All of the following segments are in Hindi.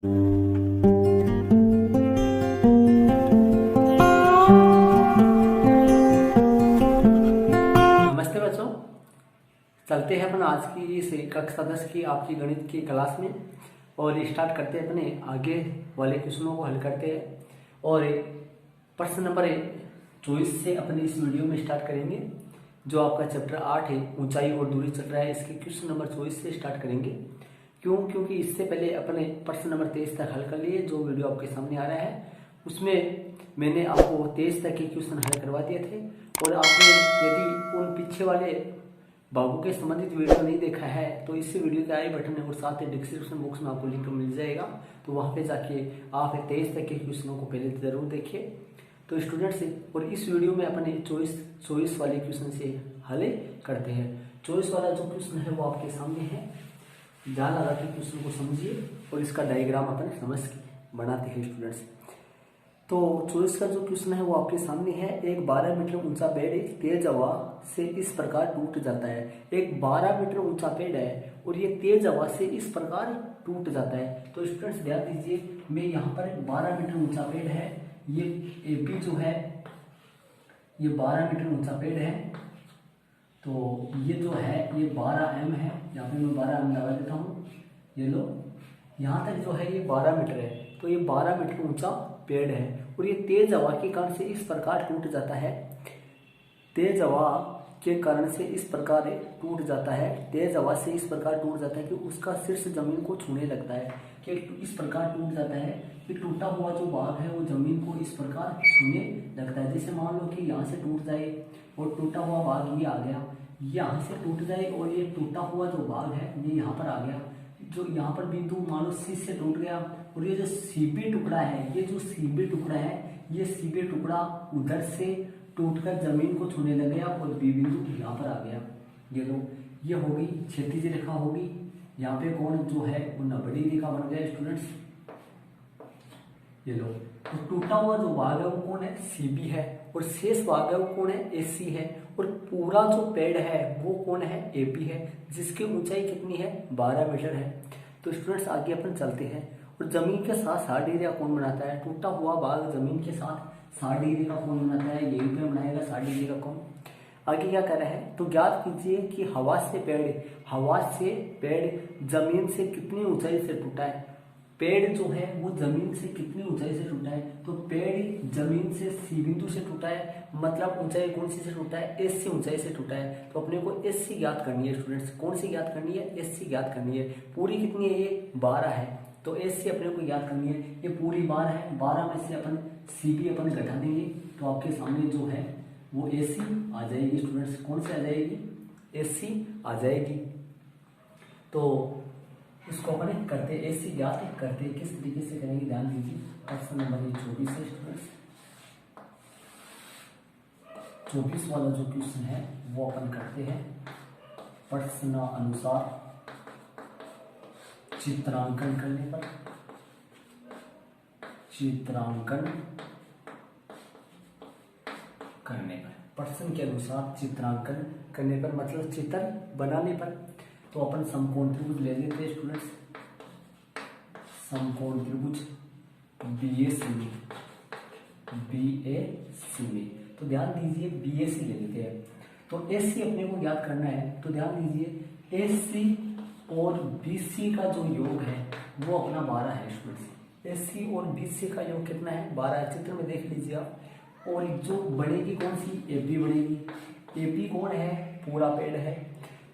नमस्ते बच्चों, चलते हैं अपन आज की इस कक्षा 10 की आपकी गणित की क्लास में और स्टार्ट करते हैं अपने आगे वाले क्वेश्चनों को हल करते हैं। और प्रश्न नंबर 24 से अपने इस वीडियो में स्टार्ट करेंगे। जो आपका चैप्टर 8 है ऊंचाई और दूरी चल रहा है, इसके क्वेश्चन नंबर 24 से स्टार्ट करेंगे। क्योंकि इससे पहले अपने प्रश्न नंबर 23 तक हल कर लिए। जो वीडियो आपके सामने आ रहा है उसमें मैंने आपको 23 तक के क्वेश्चन हल करवा दिए थे। और आपने यदि उन पीछे वाले भागों के संबंधित वीडियो नहीं देखा है तो इस वीडियो के आई बटन है और साथ ही डिस्क्रिप्शन बॉक्स में आपको लिंक मिल जाएगा, तो वहाँ पे जाके आप 23 तक के क्वेश्चनों को पहले जरूर देखिए। तो स्टूडेंट्स, और इस वीडियो में अपने 24 वाले क्वेश्चन से हल करते हैं। 24 वाला जो क्वेश्चन है वो आपके सामने है, ध्यान लगा के क्वेश्चन को समझिए और इसका डायग्राम अपन समझ बनाते हैं स्टूडेंट्स। तो 24 का जो क्वेश्चन है वो आपके सामने है। एक 12 मीटर ऊंचा पेड़ तेज हवा से इस प्रकार टूट जाता है। एक 12 मीटर ऊंचा पेड़ है और ये तेज हवा से इस प्रकार टूट जाता है। तो स्टूडेंट्स ध्यान दीजिए, मैं यहाँ पर 12 मीटर ऊंचा पेड़ है, ये एपी जो है ये 12 मीटर ऊंचा पेड़ है। तो ये जो है ये 12m है, यहाँ पे मैं 12m लगा देता हूँ। ये लो, यहाँ तक जो है ये 12 मीटर है। तो ये 12 मीटर ऊंचा पेड़ है और ये तेज हवा के कारण से इस प्रकार टूट जाता है। तेज हवा के कारण से इस प्रकार टूट जाता है। तेज हवा से इस प्रकार टूट जाता है कि उसका शीर्ष जमीन को छूने लगता है। कि इस प्रकार टूट जाता है कि टूटा हुआ जो भाग है वो जमीन को इस प्रकार छूने लगता है। जैसे मान लो कि यहाँ से टूट जाए और टूटा हुआ भाग ये आ गया, यहाँ से टूट जाए और ये टूटा हुआ जो भाग है ये यहाँ पर आ गया। जो यहाँ पर बिंदु मान लो सी से टूट गया और ये जो सीबी टुकड़ा है, ये जो सीबी टुकड़ा है, ये सीबी टुकड़ा उधर से टूटकर जमीन को छूने लग गया और बी बिंदु यहाँ पर आ गया। ये लो, ये होगी क्षैतिज रेखा होगी। यहाँ पे कोण जो है वो 90 डिग्री का बन गया स्टूडेंट्स। ये लो, तो टूटा हुआ जो भाग है वो कौन है, सीबी है, और शेष भाग है वो कौन है, एसी है। और पूरा जो पेड़ है वो कौन है, एपी है, जिसकी ऊंचाई कितनी है, 12 मीटर है। तो स्टूडेंट्स आगे अपन चलते हैं। और जमीन के साथ 60 डिग्री का कोण बनाता है। टूटा हुआ भाग जमीन के साथ 60 डिग्री का कोण बनाता है, यही पे बनाएगा 60 डिग्री का कोण। आगे क्या कर रहा है, तो ज्ञात कीजिए कि हवा से पेड़ जमीन से कितनी ऊंचाई से टूटा है। पेड़ जो है वो जमीन से कितनी ऊंचाई से टूटा है, तो पेड़ जमीन से सी बिंदु से टूटा है, मतलब ऊंचाई कौन सी से टूटा है, एस सी ऊंचाई से टूटा है। तो अपने को एस सी ज्ञात करनी है स्टूडेंट्स। कौन सी ज्ञात करनी है, एस सी ज्ञात करनी है। पूरी कितनी है, ये 12 है, तो एस सी अपने को ज्ञात करनी है। ये पूरी 12 है, 12 में से अपन सी भी अपन घटा देंगे तो आपके सामने जो है वो एस सी आ जाएगी स्टूडेंट्स। कौन सी आ जाएगी, एस सी आ जाएगी। तो इसको अपन करते एस सी ज्ञात करते किस तरीके से करेंगे, ध्यान दीजिए। प्रश्न नंबर 24 है स्टूडेंट्स। 24 वाला जो क्वेश्चन है वो अपन करते हैं प्रश्न अनुसार चित्रांकन करने पर। प्रश्न के अनुसार चित्रांकन करने पर मतलब चित्र बनाने पर। तो अपन समकोण त्रिभुज ले लेते हैं स्टूडेंट्स। समकोण त्रिभुज BAC में, तो ध्यान दीजिए BAC ले लेते हैं। तो AC अपने को ज्ञात करना है, तो ध्यान दीजिए AC और BC का जो योग है वो अपना 12 है स्टूडेंट्स। AC और BC का योग कितना है, 12 है। चित्र में देख लीजिए आप। और जो बढ़ेगी कौन सी, AP बढ़ेगी। AP कौन है, पूरा पेड़ है।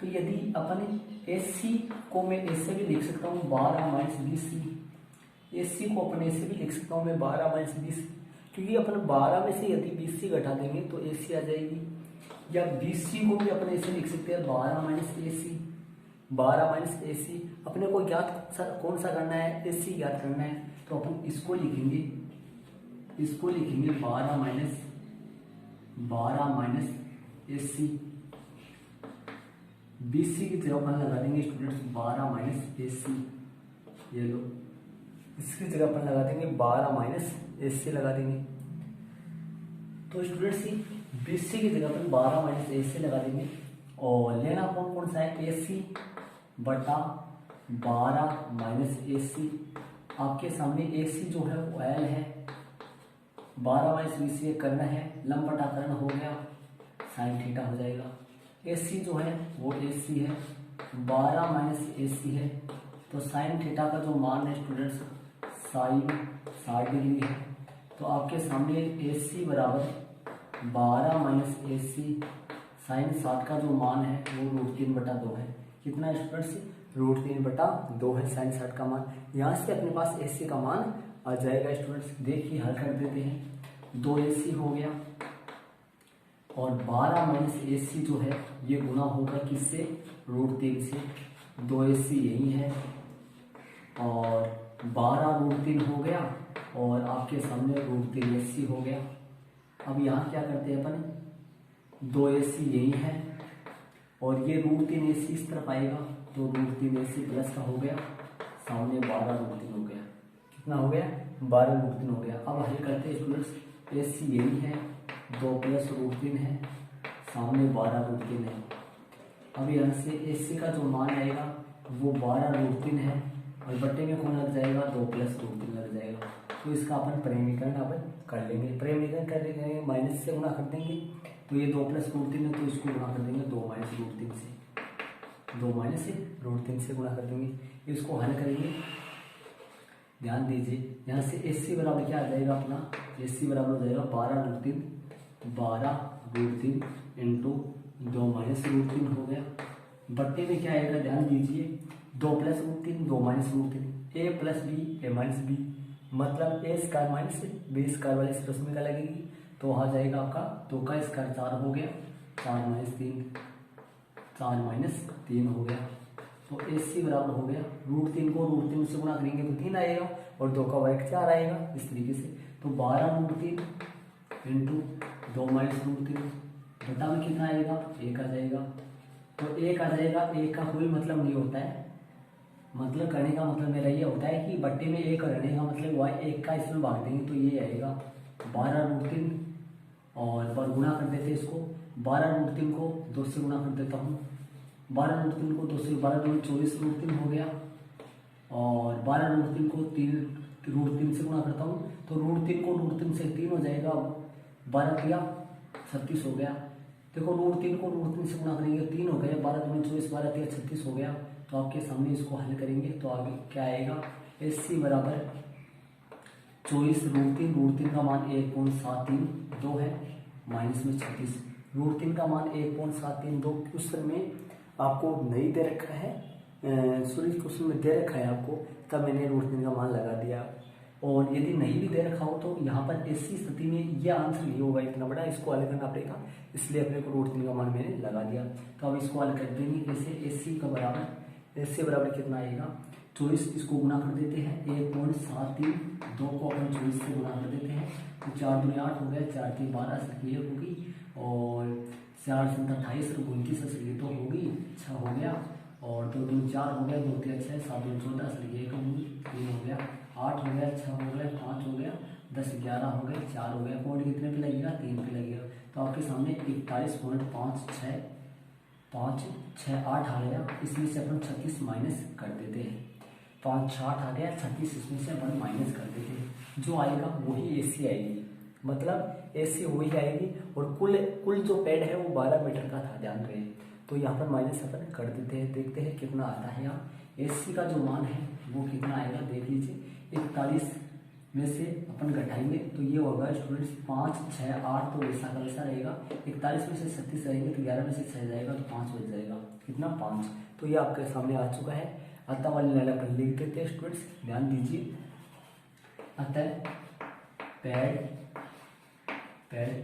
तो यदि अपन AC को मैं ऐसे भी लिख सकता हूँ 12 - BC। AC को अपन ऐसे भी लिख सकता हूँ मैं 12 - 20, क्योंकि अपन 12 में से यदि 20 घटा देंगे तो AC आ जाएगी। या BC को भी अपन ऐसे लिख सकते हैं 12 - AC। 12 - AC अपने को ज्ञात कौन सा करना है, AC ज्ञात करना है। तो अपन इसको लिखेंगे 12 - AC। BC की जगह अपन लगा देंगे स्टूडेंट्स 12 - AC। ये लो, इसकी जगह अपन लगा देंगे 12 - AC लगा देंगे। तो स्टूडेंट्स BC की जगह अपन 12 - AC लगा देंगे। और लेना कौन सा है, AC बटा 12 - AC आपके सामने AC जो है वो L है, 12 - 20 ये कर्ण है, लंब बटा कर्ण हो गया, साइन थीटा हो जाएगा। AC जो है वो AC है, 12 - AC है, तो साइन थीटा का जो मान है स्टूडेंट्स साइन 60 डिग्री है। तो आपके सामने AC बराबर 12 - AC साइन 60 का जो मान है वो √3/2 है। कितना स्टूडेंट्स? √3/2 है साइन 60 का मान। यहाँ से अपने पास AC का मान आ जाएगा स्टूडेंट्स। देखिए हल कर देते हैं। 2AC हो गया और 12 - AC जो है ये गुना होगा किससे? √3 से। 2AC यही है और 12 √3 हो गया और आपके सामने √3AC हो गया। अब यहाँ क्या करते हैं अपन? 2AC यही है और ये √3AC इस तरफ आएगा तो √3AC प्लस का हो गया, सामने 12 √3 हो गया। कितना हो गया? 12 √3 हो गया। अब हल करते हैं स्टूडेंट्स। AC यही है, 2 + √3 है, सामने 12 √3 है। अब यहाँ से AC का जो मान आएगा वो 12 √3 है और बट्टे में कौन लग जाएगा? 2 + √3 लग जाएगा। तो इसका अपन परिमीकरण अपन कर लेंगे। परिमीकरण कर लेंगे, माइनस से गुणा कर देंगे तो ये 2 + √3 है, तो इसको गुणा कर देंगे 2 - √3 से। 2 - √3 से गुणा कर देंगे। इसको हल करेंगे। ध्यान दीजिए, यहाँ से AC बराबर क्या आ जाएगा अपना? AC बराबर हो जाएगा 12 √3 इंटू 2 - √3 हो गया। बट्टे में क्या आएगा? ध्यान दीजिए, 2 + √3 2 - √3, A + B A - B, मतलब A² माइनस B² वाले इस प्रश्न का लगेगी तो आ जाएगा आपका 2 का स्क्वायर 4 हो गया, 4 - 3 4 - 3 हो गया। तो AC बराबर हो गया √3 को √3 से गुणा करेंगे तो 3 आएगा और 2 का वर्ग 4 आएगा इस तरीके से। तो 12 √3 इंटू 2 - √3 बटा में कितना आएगा? 1 आ जाएगा। तो 1 आ जाएगा। 1 का कोई मतलब नहीं होता है, मतलब करने का मतलब मेरा ये होता है कि बट्टे में 1 रहने का मतलब हुआ 1 का इसमें भाग देंगे तो ये आएगा 12 √3 और गुणा कर देते इसको। 12 √3 को 2 से गुणा कर देता हूँ। 12 √3 को 2 से 12 × 24 √3 हो गया और 12 √3 को 3 से गुणा करता हूँ तो √3 को √3 से 3 हो जाएगा। 12 किया 36 हो गया। देखो √3 को √3 से गुणा करेंगे 3 हो गया, 12 × 24 12 3 36 हो गया। तो आपके सामने इसको हल करेंगे तो आगे क्या आएगा? AC बराबर 24 √3 का मान 1.732 है, माइनस में 36। √3 का मान 1.732 क्वेश्चन में आपको नहीं दे रखा है, सॉरी क्वेश्चन में दे रखा है आपको, तब मैंने √3 का मान लगा दिया। और यदि नहीं भी दे रखा हो तो यहाँ पर ऐसी स्थिति में यह आंसर नहीं होगा इतना बड़ा, इसको हल करना पड़ेगा, इसलिए अपने को √3 का मान मैंने लगा दिया। तो अब इसको हल कर देंगे कैसे? AC का बराबर AC बराबर कितना आएगा? 24, इसको गुणा कर देते हैं 1.732 को अपन 24 से गुणा कर देते हैं तो 4 दूनी 8 हो गया, 4 3 12 क्लियर होगी और 4 7 28 और 29 असलिए तो होगी 6 हो गया और 2 दूनी 4 हो गया, 2 3 6 7 दूनी 14 असलिए 1 होगी 3 हो गया, 8 हो गया, 6 हो गया, 5 हो गया, 10 11 हो गया, 4 हो गया। पॉइंट कितने पे लगेगा? 3 पे लगेगा। तो आपके सामने 41.56 5 6 8 आ गया, इसमें से अपन 36 माइनस कर देते हैं। 5 6 8 आ गया, 36 इसमें से अपन माइनस कर देते हैं। जो आएगा वही AC आएगी, मतलब AC वही आएगी और कुल जो पैड है वो 12 मीटर का था, ध्यान रहे। तो यहाँ पर माइनस अपन कर देते हैं, देखते हैं कितना आता है। यहाँ AC का जो मान है वो कितना आएगा देख लीजिए। 41 में से अपन घटाएंगे तो ये होगा स्टूडेंट्स 5 6 8, तो वैसा का वैसा रहेगा। 41 में से 36 रहेंगे तो 11 में से 6 जाएगा तो 5 बच जाएगा। कितना? 5। तो ये आपके सामने आ चुका है। अतः वाली लाइन अपन लिख देते हैं स्टूडेंट्स, ध्यान दीजिए। अतः पैड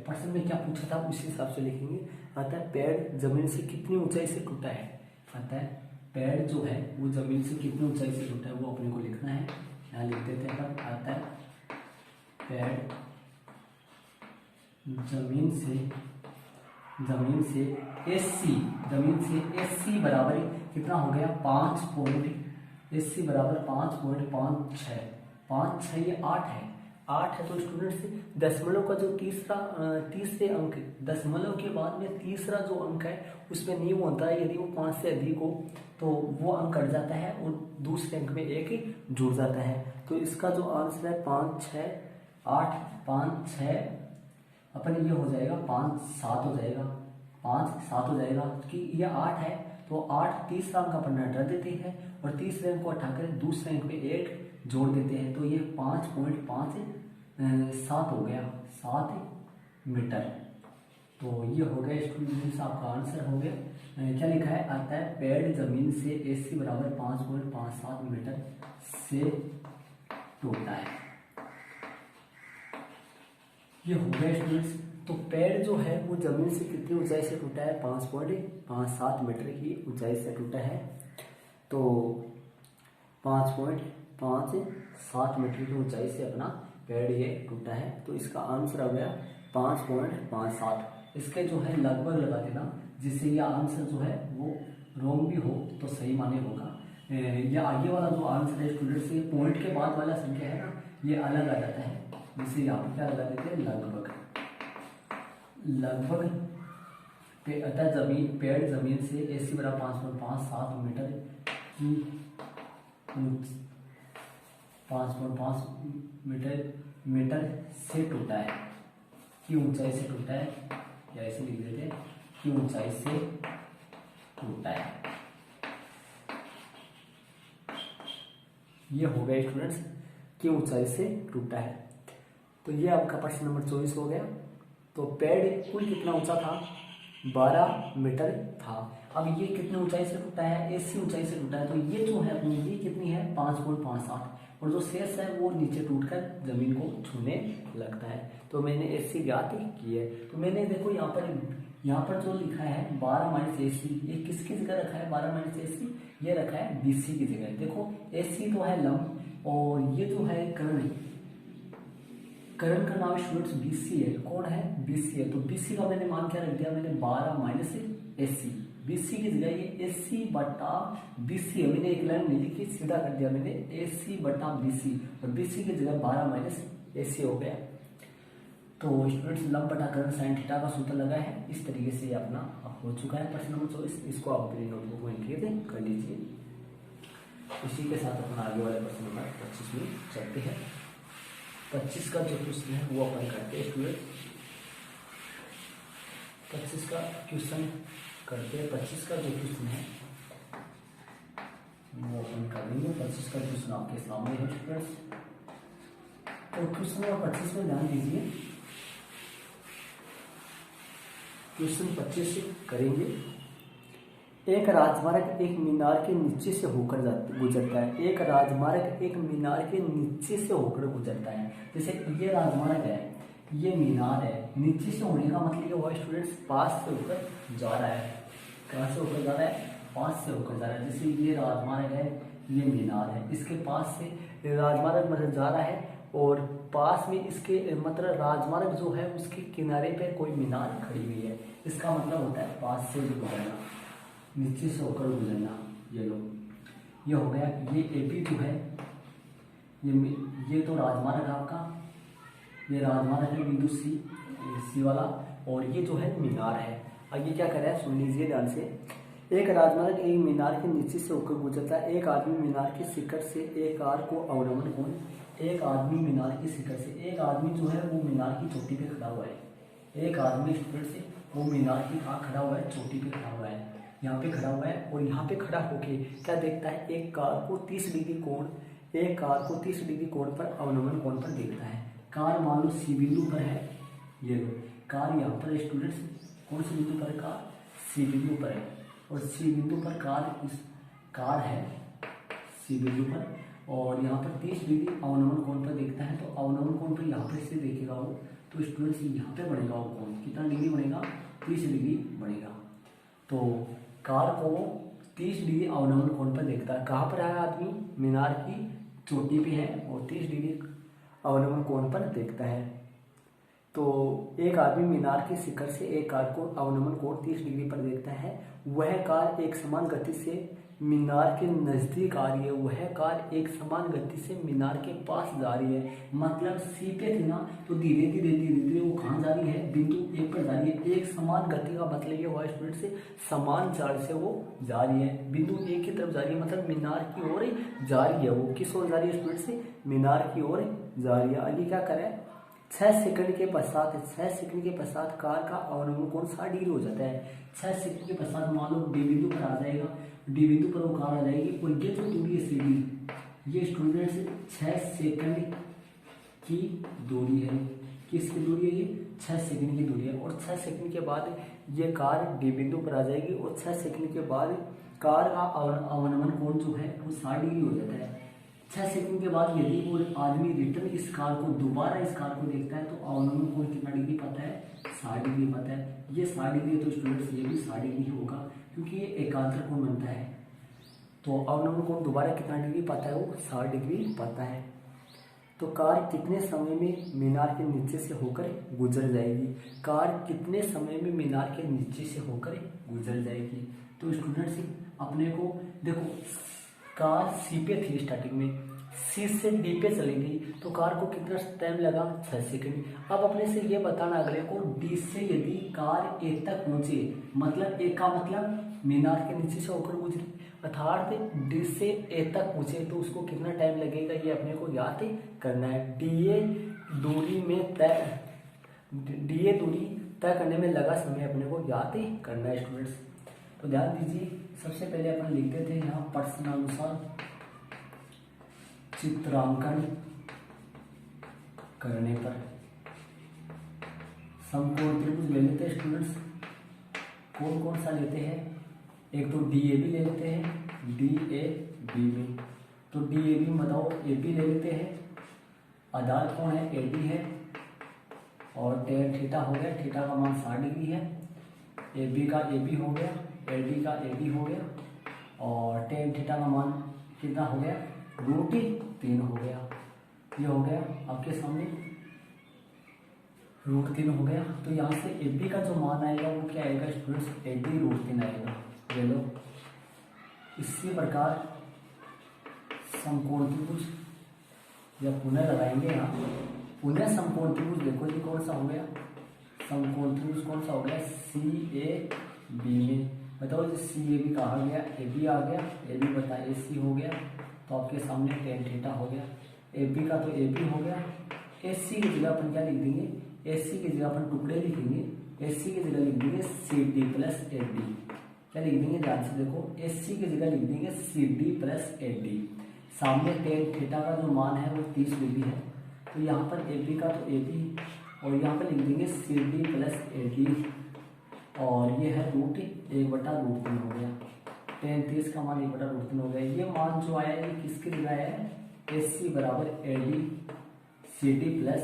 प्रश्न में क्या पूछा था उसी हिसाब से लिखेंगे। अतः पैड जमीन से कितनी ऊंचाई से टूटा है? अतः पैड जो है वो जमीन से कितनी ऊंचाई से टूटा है वो अपने को लिखना है। यहाँ लिख देते हैं अपन। अतः पैड जमीन से AC बराबर कितना हो गया? 5 AC बराबर 5.56 5 6 ये 8 है, 8 है तो स्टूडेंट्स दशमलव का जो तीसरे अंक, दशमलव के बाद में तीसरा जो अंक है उसमें नियम होता है यदि वो 5 से अधिक हो तो वो अंक कट जाता है और दूसरे अंक में एक जुड़ जाता है। तो इसका जो आंसर है 5 6 8 5 6 अपन ये हो जाएगा 5 7 हो जाएगा, 5 7 हो जाएगा कि ये 8 है तो 8 तीसरा अंक अपन हटा देते हैं और तीसरे अंक को हटाकर दूसरे अंक में 1 जोड़ देते हैं तो ये 5.57 हो गया, 7 मीटर। तो ये हो गया स्टूडेंट्स आपका आंसर हो गया। क्या लिखा है, आता है पेड़ जमीन से AC बराबर 5.57 मीटर से टूटा है। ये हो गया स्टूडेंट्स। तो पेड़ जो है वो जमीन से कितनी ऊंचाई से टूटा है, 5.57 मीटर की ऊंचाई से टूटा है। तो 5.57 मीटर की ऊंचाई से अपना पेड़ ये टूटा है। तो इसका आंसर आ गया 5.57। इसके जो है लगभग लगा देना जिससे ये आंसर जो है वो रॉन्ग भी हो तो सही माने होगा। ये आगे वाला जो आंसर है स्टूडेंट्स, ये पॉइंट के बाद वाला संख्या है ना ये अलग आ जाता है, जिससे यहाँ पे क्या लगा देते हैं लगभग। अतः पेड़ जमीन से AC बराबर 5.57 मीटर की 5.5 मीटर से टूटा है, की ऊंचाई से टूटा है, या ऐसे लिख देते हैं की ऊंचाई से टूटा है। ये हो गया स्टूडेंट्स की ऊंचाई से टूटा है। तो ये आपका प्रश्न नंबर 24 हो गया। तो पेड़ कुल कितना ऊंचा था, 12 मीटर था। अब ये कितनी ऊंचाई से टूटा है, AC ऊंचाई से टूटा है। तो ये जो है अपनी ये कितनी है 5.57 और जो शेष है वो नीचे टूटकर जमीन को छूने लगता है। तो मैंने AC ज्ञात की है। तो मैंने देखो यहाँ पर जो लिखा है 12 - AC, ये किसकी जगह रखा है 12 - AC, ये रखा है BC की जगह। देखो AC तो है लंब और ये जो है कर्ण का नाम स्टूडेंट्स BC है। कौन है, BC है। तो BC का मैंने मान क्या रख दिया, मैंने 12 - AC। BC की जगह ये AC बटा BC है, मैंने एक लाइन नहीं लिखी, सीधा कर दिया मैंने AC बटा BC और BC की जगह 12 - AC हो गया। तो स्टूडेंट्स लंब बटा कर्ण साइन थीटा का सूत्र लगा है। इस तरीके से अपना हो चुका है प्रश्न नंबर 24। इसको आप अपनी नोटबुक में लिख कर लीजिए। इसी के साथ अपना आगे वाले प्रश्न नंबर 25 में चलते हैं। 25 का जो क्वेश्चन है वो अपन करते हैं स्टूडेंट। 25 का क्वेश्चन करते हैं। 25 का जो क्वेश्चन है वो अपन कर लेंगे। 25 का क्वेश्चन आपके सामने है स्टूडेंट्स। तो क्वेश्चन नंबर 25 में ध्यान दीजिए। क्वेश्चन 25 करेंगे। एक राजमार्ग एक मीनार के नीचे से होकर गुजरता है। एक राजमार्ग एक मीनार के नीचे से होकर गुजरता है। जैसे ये राजमार्ग है, ये मीनार है, नीचे से होने का मतलब ये हुआ स्टूडेंट्स पास से होकर जा रहा है। कहाँ से होकर जा रहा है, पास से होकर जा रहा है। जैसे ये राजमार्ग है, ये मीनार है, इसके पास से राजमार्ग मतलब जा रहा है और पास में इसके मतलब राजमार्ग जो है उसके किनारे पे कोई मीनार खड़ी हुई है। इसका मतलब होता है पास से गुजरना, नीचे से होकर गुजरना। ये लो, ये हो गया। ये AP जो है ये तो राजमार्ग आपका, ये राजमार्ग है बिंदु C वाला, और ये जो है मीनार है। अब ये क्या कर रहा है सुन लीजिए ध्यान से। एक राजमार्ग एक मीनार के नीचे से होकर गुजरता है। एक आदमी मीनार के शिखर से एक कार को अवलंबन कौन, एक आदमी मीनार के शिखर से, एक आदमी जो है वो मीनार की चोटी पे खड़ा हुआ है। एक आदमी स्टूडेंट से वो मीनार की कहाँ खड़ा हुआ है, चोटी पे खड़ा हुआ है, यहाँ पे खड़ा हुआ है। और यहाँ पे खड़ा होके क्या देखता है, एक कार को 30 डिग्री कोण पर अवलंबन कोण पर देखता है। कार मान लो C बिंदु पर है, ये लो कार यहाँ पर स्टूडेंट्स कौन से बिंदु पर है, कार C बिंदु पर है, और C बिंदु पर कार है C बिंदु पर, और यहाँ पर 30 डिग्री अवलंबन कोण पर देखता है। तो अवलंबन कोण पर यहाँ पर से देखेगा वो, तो स्टूडेंट्स यहाँ पे बनेगा वो कोण, कितना डिग्री बनेगा, 30 डिग्री बनेगा। तो कार को 30 डिग्री अवलंबन कोण पर देखता है। कहाँ पर है आदमी, मीनार की चोटी पे है और 30 डिग्री अवलंबन कोण पर देखता है। तो एक आदमी मीनार के शिखर से एक कार को अवनमन कोण 30 डिग्री पर देखता है। वह कार एक समान गति से मीनार के नजदीक आ रही है। वह कार एक समान गति से मीनार के पास जा रही है। मतलब सी पे थी ना, तो धीरे धीरे धीरे धीरे वो कहाँ जा रही है, बिंदु एक पर जा रही है। एक समान गति का मतलब ये हुआ स्टूडेंट से समान चाल से वो जा रही है, बिंदु एक की तरफ जा रही है, मतलब मीनार की ओर जा रही है। वो किस ओर जा रही है स्टूडेंट से, मीनार की ओर जा रही है। आगे क्या करें, 6 सेकंड के पश्चात कार का अवनमन कोण 60 डिग्री हो जाता है। 6 सेकंड के पश्चात मान लो डी बिंदु पर आ जाएगा, डी बिंदु पर वो कार आ जाएगी और ये जो दूरी है सीधी, ये स्टूडेंट्स 6 सेकंड की दूरी है। किसकी दूरी है, ये 6 सेकंड की दूरी है। और 6 सेकंड के बाद ये कार डी बिंदु पर आ जाएगी और 6 सेकंड के बाद कार का अवनमन कोण जो है वो 60 डिग्री हो जाता है। 6 सेकंड के बाद यदि वो आदमी रिटर्न इस कार को दोबारा इस कार को देखता है तो अवनमन कोण कितना डिग्री पता है, 60 डिग्री पता है। ये 60 डिग्री तो स्टूडेंट्स ये भी 60 डिग्री होगा क्योंकि ये एकांतर कोण बनता है। तो अवनमन कोण दोबारा कितना डिग्री पता है, वो 60 डिग्री पता है। तो कार कितने समय में मीनार के नीचे से होकर गुजर जाएगी, कार कितने समय में मीनार के नीचे से होकर गुजर जाएगी। तो स्टूडेंट्स अपने को देखो, कार सी पे थी स्टार्टिंग में, सी से डी पे चलेगी तो कार को कितना टाइम लगा, 6 सेकंड। अब अपने से ये बताना अगले को, डी से यदि कार ए तक पहुंचे, मतलब ए का मतलब मीनार के नीचे से होकर गुजरी, अर्थात डी से ए तक पहुंचे तो उसको कितना टाइम लगेगा, ये अपने को याद करना है। डी ए दूरी तय करने में लगा समय अपने को याद करना है स्टूडेंट्स। तो ध्यान दीजिए, सबसे पहले अपन लिखते थे यहाँ प्रश्नानुसार चित्रांकन करने पर समकोण त्रिभुज ले लेते हैं स्टूडेंट्स। कौन कौन सा लेते हैं, एक तो डी ए बी ले लेते हैं, डी ए बी में। तो डी ए बी बताओ, ए बी ले लेते हैं, आधार कौन है, ए डी है, और टेन थीटा हो गया, थीटा का मान 60 डिग्री है। ए बी का ए बी हो गया, ए डी का ए डी हो गया, और टेन थीटा का मान कितना हो गया, √3 हो गया। ये हो गया आपके सामने √3 हो गया। तो यहाँ से ए बी का जो मान आएगा वो क्या आएगा स्टूडेंट्स, ए डी √3 आएगा। ले लो। इसी प्रकार समकोण त्रिभुज या पुनः लगाएंगे यहाँ, पुनः समकोण त्रिभुज देखो जी कौन सा हो गया, समकोण त्रिभुज कौन सा हो गया, सी ए बी में। बताओ जी सी ए बी कहा गया, ए बी आ गया, ए बी बता ए सी हो गया, तो आपके सामने टेन थीटा हो गया। ए बी का तो ए बी हो गया। ए सी की जगह अपन क्या लिख देंगे, ए सी की जगह अपन टुकड़े लिखेंगे, ए सी की जगह लिख देंगे C D plus A D. क्या लिख देंगे, ध्यान से देखो, ए सी की जगह लिख देंगे C D plus A D. सामने टेन थीटा का जो मान है वो 30 डिग्री है, तो यहाँ पर ए बी का तो ए बी, और यहाँ पर लिख देंगे C D plus A D, और ये है √1/√3 हो गया। टेन 30 का मान 1/√3 हो गया। ये मान जो आया ये किसकी जगह है, एस सी बराबर A D C D plus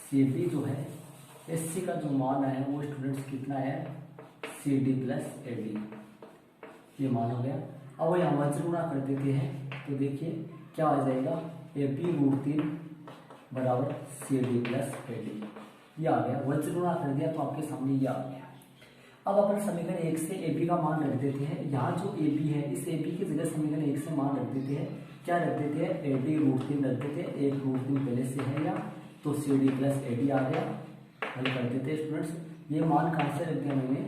C B जो है, एस सी का जो मान आया वो स्टूडेंट्स कितना है, C D plus A D, ये मान हो गया। अब यहाँ वज्र गुणा कर देते हैं तो देखिए क्या आ जाएगा, ए बी √3 बराबर C D plus A D, ये आ गया। वज्र गुणा कर दिया तो आपके सामने ये आ गया। अब अपन समीकरण 1 से ए बी का मान रख देते हैं। यहाँ जो ए बी है इस ए बी की जगह समीकरण 1 से मान रख देते हैं। क्या रख देते हैं, ए डी √3 रख देते हैं, एक √3 पहले से है यहाँ, तो C D plus A D आ गया। हल कर देते हैं स्टूडेंट्स। ये मान कहाँ से रख दिया मैंने,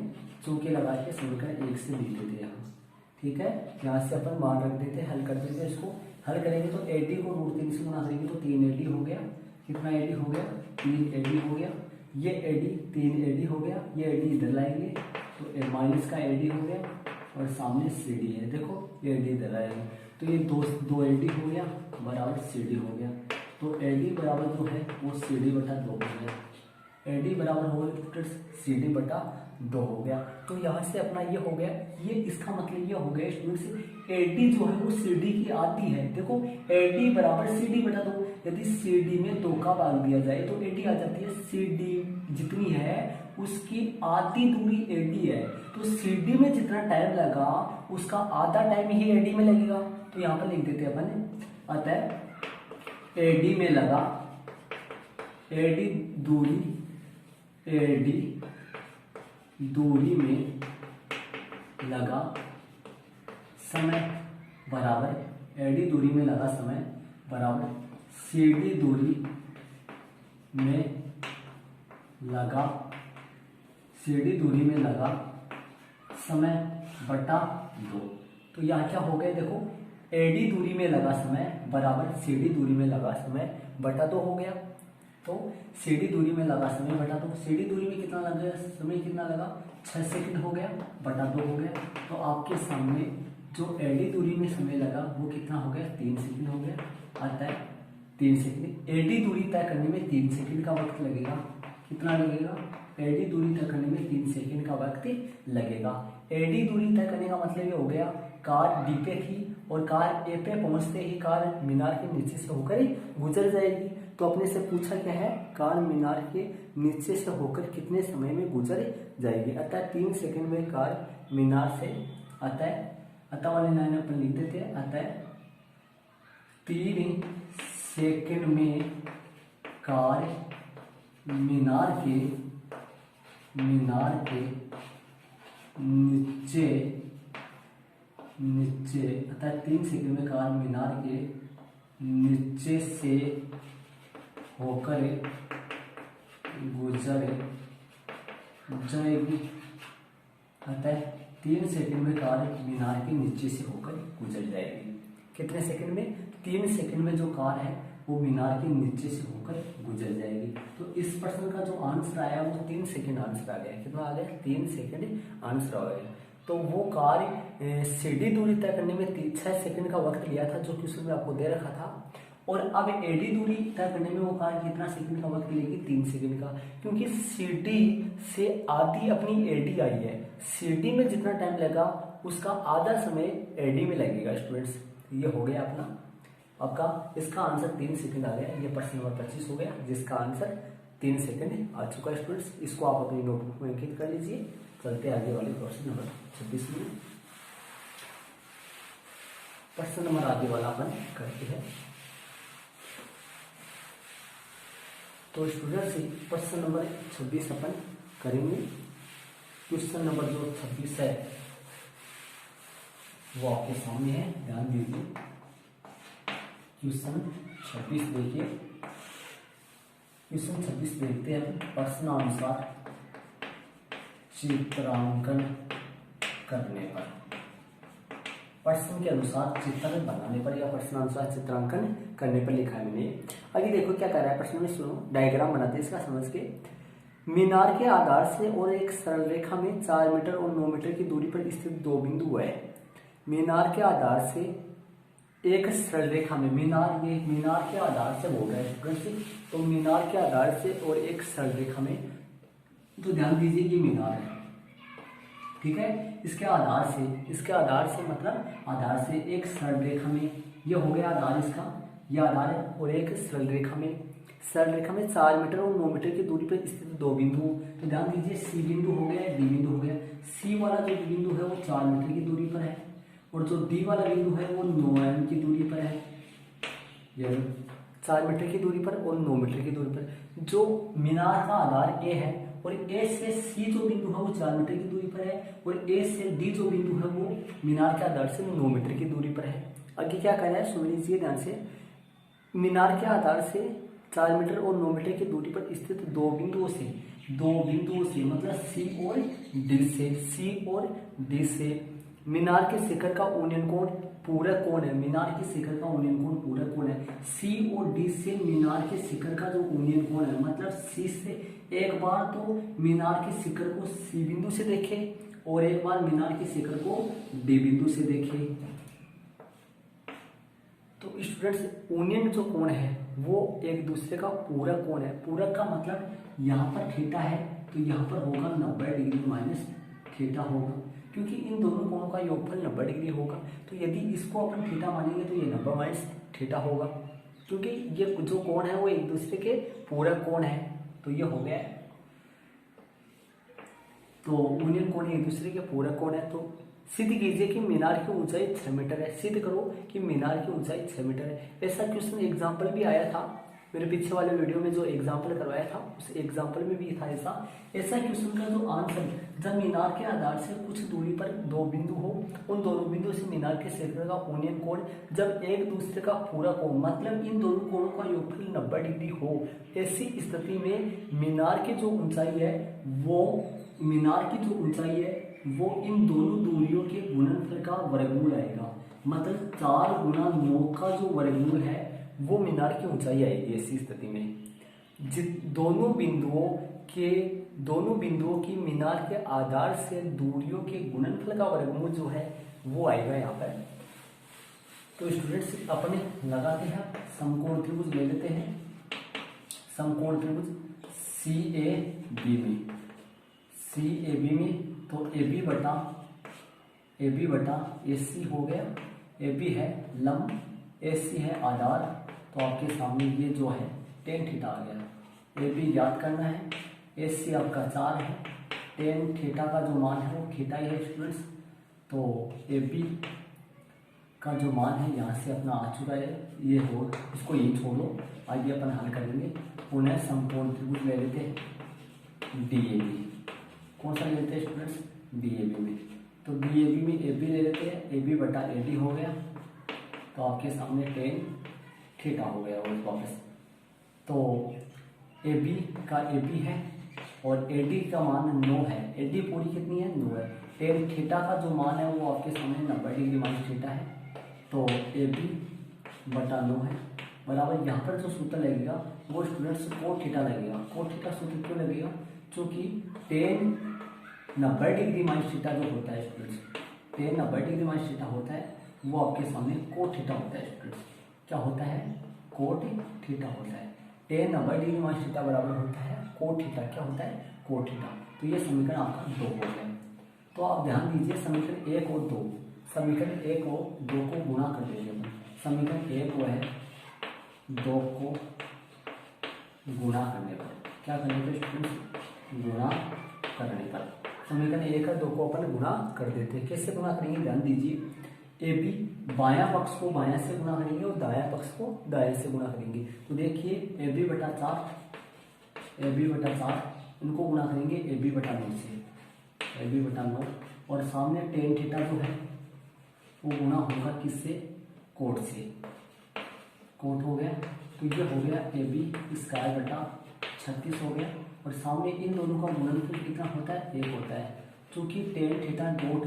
चौके लगा के समीकरण 1 से लिख देते हैं यहाँ, ठीक है। यहाँ से अपन मान रख देते हैं, हल कर देते हैं। इसको हल करेंगे तो ए डी को √3 से गुणा करेंगे तो 3 ए डी हो गया। कितना ए डी हो गया, 3 ए डी हो गया। ये ए डी 3 ए डी हो गया, ये ए डी इधर लाएंगे तो माइनस का ए डी हो गया, और सामने सी डी है, देखो ए डी इधर आएगा तो ये दो ए डी हो गया बराबर सी डी हो गया। तो ए डी बराबर जो है वो सी डी बटा 2 हो गया। ए डी बराबर हो गया सी डी बटा 2 हो गया। तो यहाँ से अपना ये हो गया, ये इसका मतलब ये हो गया स्टूडेंट्स, ए डी जो है वो सी डी की आधी है। देखो ए डी बराबर सी डी बटा 2, यदि सी डी में 2 का भाग दिया जाए तो ए डी आ जाती है, सी डी जितनी है उसकी आधी दूरी ए डी है। तो सी डी में जितना टाइम लगा उसका आधा टाइम ही ए डी में लगेगा। तो यहाँ पर लिख देते हैं अपन, अतः ए डी में लगा एडी दूरी में लगा समय बराबर, एडी दूरी में लगा समय बराबर सीडी दूरी में लगा समय बटा 2। तो यहाँ क्या हो गया देखो, एडी दूरी में लगा समय बराबर सीडी दूरी में लगा समय बटा 2 हो गया। तो सीडी दूरी में लगा समय बटा 2, सीडी दूरी में कितना लगा समय, कितना लगा 6 सेकंड हो गया, बटा 2 हो गया। तो आपके सामने जो एडी दूरी में समय लगा वो कितना हो गया, 3 सेकंड हो गया, आता है 3 सेकंड। एडी दूरी तय करने में 3 सेकंड का वक्त लगेगा, कितना लगेगा, एडी दूरी तय करने में 3 सेकंड का वक्त लगेगा। एडी दूरी तय करने का मतलब ये हो गया, कार डी पे थी और कार ए पे पहुंचते ही कार मीनार के नीचे से होकर ही गुजर जाएगी। तो अपने से पूछा क्या है, कार मीनार के नीचे से होकर कितने समय में गुजर जाएगी, अतः 3 सेकंड में कार मीनार से, अतः वाले लाइन अपन लिख देते हैं, अतः 3 सेकंड में कार मीनार के नीचे अतः 3 सेकंड में कार मीनार के नीचे से होकर गुजर जाएगी, अतः 3 सेकंड में कार मीनार के नीचे से होकर गुजर जाएगी। कितने सेकंड में, 3 सेकंड में जो कार है वो मीनार के नीचे से होकर गुजर जाएगी। तो इस प्रश्न का जो आंसर आया वो 3 सेकंड आंसर आ गया, कितना आ गया, 3 सेकंड आंसर आ गया। तो वो कार सीडी दूरी तय करने में 6 सेकंड का वक्त लिया था, जो क्वेश्चन में आपको दे रखा था। और अब एडी दूरी तय करने में वो कार कितना सेकंड का वक्त लेगी, 3 सेकंड का, क्योंकि सीडी से आधी अपनी एडी आई है। सीडी में जितना टाइम लगा उसका आधा समय एडी में लगेगा स्टूडेंट्स। ये हो गया अपना आपका, इसका आंसर 3 सेकंड आ गया। ये प्रश्न नंबर 25 हो गया, जिसका आंसर 3 सेकंड आ चुका है स्टूडेंट्स। इसको आप अपनी नोटबुक में अंकित कर लीजिए। चलते आगे वाले क्वेश्चन नंबर 26 में। प्रश्न नंबर आगे वाला अपन करते हैं। तो स्टूडेंट्स प्रश्न नंबर 26 अपन करेंगे। क्वेश्चन नंबर जो 26 है वो आपके सामने है, ध्यान दीजिए। क्वेश्चन 26 देखिए, क्वेश्चन 26 देखते हैं। प्रश्नानुसार चित्रांकन करने पर, प्रश्न के अनुसार चित्र बनाने पर या प्रश्नानुसार चित्रांकन करने पर लिखा है मैंने। आगे देखो क्या कर रहा है प्रश्न में, सुनो, डायग्राम बनाते हैं इसका समझ के। मीनार के आधार से और एक सरल रेखा में 4 मीटर और 9 मीटर की दूरी पर स्थित 2 बिंदु है। मीनार के आधार से एक सरल रेखा में, मीनार के आधार से बोल रहे हैं, तो मीनार के आधार से और एक सरल रेखा में, तो ध्यान दीजिए ये मीनार है, ठीक है। इसके आधार से मतलब आधार से एक सरल रेखा में, ये हो गया आधार इसका, ये आधार है, और एक सरल रेखा में 4 मीटर और 9 मीटर की दूरी पर स्थित 2 बिंदु। तो ध्यान दीजिए सी बिंदु हो गया, डी बिंदु हो गया। सी वाला जो बिंदु है वो 4 मीटर की दूरी पर है, और जो डी वाला बिंदु है वो 9 mm की दूरी पर है, ये 4 मीटर की दूरी पर और 9 मीटर की दूरी पर। जो मीनार का आधार ए है और ए से सी जो बिंदु है वो 4 मीटर की दूरी पर है, और ए से डी जो बिंदु है वो मीनार के आधार से 9 मीटर की दूरी पर है। आगे क्या कर रहा है सुन लीजिए ध्यान से। मीनार के आधार से 4 मीटर और 9 मीटर की दूरी पर स्थित 2 बिंदुओं से मतलब सी और डी से मीनार के शिखर का ऊर्ध्व कोण पूरक कोण है। मीनार के शिखर का ऊर्ध्व कोण पूरक कोण है। सी और डी से मीनार के शिखर का जो ऊर्ध्व कोण है, मतलब सी से एक बार तो मीनार के शिखर को सी बिंदु से देखे और एक बार मीनार के शिखर को डी बिंदु से देखे। तो स्टूडेंट्स ऊर्ध्व जो कोण है वो एक दूसरे का पूरक कोण है। पूरक का मतलब यहाँ पर थीटा है तो यहाँ पर होगा 90 डिग्री माइनस थीटा होगा, क्योंकि इन दोनों कोणों का योगफल 90 डिग्री होगा। तो यदि इसको अपन थीटा मानेंगे तो ये 90 माइनस थीटा होगा, क्योंकि ये जो कोण है वो एक दूसरे के पूरक कोण है। तो ये हो गया, तो ऊर्ध्व कोण एक दूसरे के पूरक कोण है। तो सिद्ध कीजिए कि मीनार की ऊंचाई 6 मीटर है। सिद्ध करो कि मीनार की ऊंचाई 6 मीटर है। ऐसा क्वेश्चन एग्जाम्पल भी आया था मेरे पीछे वाले वीडियो में जो एग्जाम्पल करवाया था उस एग्जाम्पल में भी था ऐसा क्वेश्चन का जो आंसर, जब मीनार के आधार से कुछ दूरी पर दो बिंदु हो, उन दोनों बिंदु से मीनार के क्षेत्र का यूनियन कोण जब एक दूसरे का पूरक हो, मतलब इन दोनों कोणों का योगफल 90 डिग्री हो, ऐसी स्थिति में मीनार की जो ऊंचाई है वो इन दोनों दूरियों के गुणनफल का वर्गमूल आएगा। मतलब 4 गुना 9 का जो वर्गमूल है वो मीनार की ऊंचाई आएगी। ऐसी स्थिति में दोनों बिंदुओं की मीनार के आधार से दूरियों के गुणनफल का वर्गमूल जो है वो आएगा यहाँ पर। तो स्टूडेंट्स अपने लगाते हैं, समकोण त्रिभुज ले लेते हैं। समकोण त्रिभुज CAB में तो AB बटा AC हो गया। AB है लंब, AC है आधार, तो आपके सामने ये जो है tan थीटा आ गया। AB ज्ञात करना है, AC आपका 4 है, tan थीटा का जो मान है वो थीटा ही है स्टूडेंट्स। तो AB का जो मान है यहाँ से अपना आ चुका है, ये हो, इसको यही छोड़ो, आइए अपन हल कर लेंगे। पुनः समकोण त्रिभुज ले लेते हैं DAB। कौन सा ले लेते हैं स्टूडेंट्स? DAB में। तो DAB में AB ले लेते हैं, AB बटा AD हो गया, तो आपके सामने tan थीटा हो गया वापस। तो AB का AB है और AD का मान 9 है। AD पूरी कितनी है? 9 है। tan थीटा का जो मान है वो आपके सामने 90 डिग्री माइनस थीटा है, तो AB बटा 9 है बराबर। यहाँ पर जो सूत्र लगेगा वो स्टूडेंट्स कोट थीटा लगेगा। कोट थीटा सूत्र क्यों लगेगा? क्योंकि tan 90 डिग्री माइनस थीटा जो होता है students, tan 90 degree minus theta होता है वो आपके सामने कोट थीटा होता है स्टूडेंट्स। क्या होता है? कोट थीटा होता है। tan 90 डिग्री माइनस थीटा बराबर होता है कोट थीटा। क्या होता है? Cot theta. तो ये समीकरण आपका 2 हो गया। तो आप ध्यान दीजिए, समीकरण 1 और 2, समीकरण 1 और 2 को गुणा कर दीजिए। समीकरण 1 वो है 2 को गुणा करने पर, क्या करने पर स्टूडेंट्स? गुणा करने पर। समीकरण 1 और 2 को अपन गुणा कर देते हैं। कैसे गुणा करेंगे? ध्यान दीजिए, AB बायां पक्ष को बायां से गुणा करेंगे और दायां पक्ष को दाएं से गुणा करेंगे। तो देखिए AB बटा 4 इनको गुणा करेंगे AB बटा 9 से, AB बटा 9, और सामने tan थीटा जो है वो गुणा होगा किससे? कोट से। कोट हो गया, तो ये हो गया AB स्क्वायर बटा 36 हो गया, और सामने इन दोनों का गुणनफल कितना होता है? 1 होता है। चूंकि tan theta dot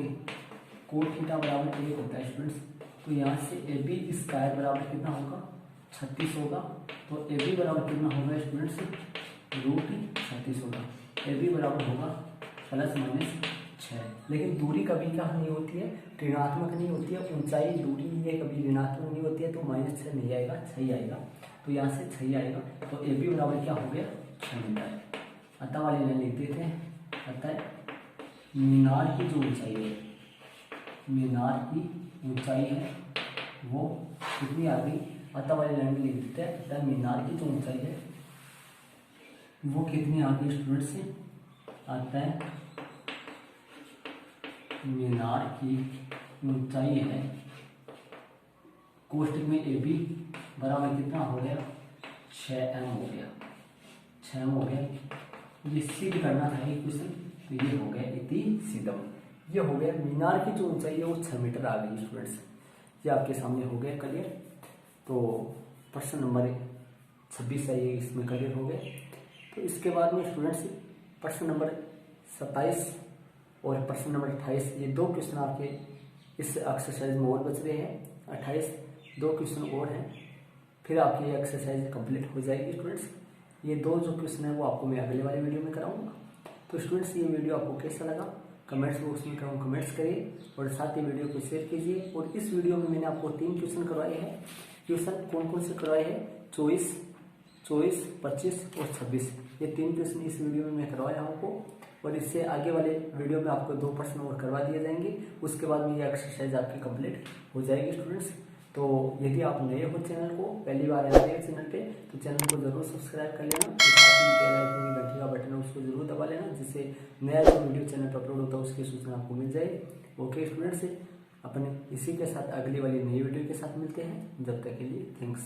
cot theta बराबर 1 होता है स्टूडेंट्स, तो यहाँ से AB स्क्वायर बराबर कितना होगा? 36 होगा। तो AB बराबर कितना होगा स्टूडेंट्स? √36 होगा। AB बराबर होगा प्लस माइनस 6। लेकिन दूरी कभी क्या नहीं होती है? ऋणात्मक नहीं होती है। ऊंचाई दूरी ये कभी ऋणात्मक नहीं होती है, तो -6 नहीं आएगा, 6 आएगा। तो यहाँ से 6 आएगा, तो AB बराबर क्या हो गया? 6 मीटर। अतः वाली लाइन लिख देते हैं। अतः मीनार की जो ऊंचाई है, मीनार की ऊंचाई है वो कितनी आ गई? अतः वाली लाइन में लिख देते हैं। अतः मीनार की जो ऊंचाई है वो कितनी आ गई स्टूडेंट्स? अतः मीनार की ऊंचाई है, कोष्टक में AB बराबर कितना हो गया? 6m हो गया। 6m हो गया। ये सिद्ध करना था क्वेश्चन, तो ये हो गया इति सिद्धम। ये हो गया मीनार की जो ऊंचाई है वो 6 मीटर आ गई स्टूडेंट्स। ये आपके सामने हो गया क्लियर। तो प्रश्न नंबर 26 है ये, इसमें क्लियर हो गया। तो इसके बाद में स्टूडेंट्स प्रश्न नंबर 27 और प्रश्न नंबर 28, ये 2 क्वेश्चन आपके इस एक्सरसाइज में और बच रहे हैं। 28 2 क्वेश्चन और हैं, फिर आपकी ये एक्सरसाइज कंप्लीट हो जाएगी स्टूडेंट्स। ये 2 जो क्वेश्चन है वो आपको मैं अगले वाले वीडियो में कराऊंगा। तो स्टूडेंट्स ये वीडियो आपको कैसा लगा कमेंट्स बॉक्स में कमेंट्स करिए, और साथ ही वीडियो को शेयर कीजिए। और इस वीडियो में मैंने आपको 3 क्वेश्चन करवाए हैं। क्वेश्चन कौन कौन से करवाए हैं? 24, 25 और 26, ये 3 क्वेश्चन इस वीडियो में मैं करवाया हूँ आपको। और इससे आगे वाले वीडियो में आपको 2 प्रश्न और करवा दिए जाएंगे। उसके बाद में ये एक्सरसाइज आपकी कंप्लीट हो जाएगी स्टूडेंट्स। तो यदि आप नए हो चैनल को, पहली बार आए हैं चैनल पे, तो चैनल को जरूर सब्सक्राइब कर लेना। घंटी का बटन है उसको जरूर दबा लेना, जिससे नया जो वीडियो चैनल पर अपलोड होता है उसकी सूचना आपको मिल जाए। ओके स्टूडेंट्स, अपने इसी के साथ अगली वाली नई वीडियो के साथ मिलते हैं। जब तक के लिए थैंक्स।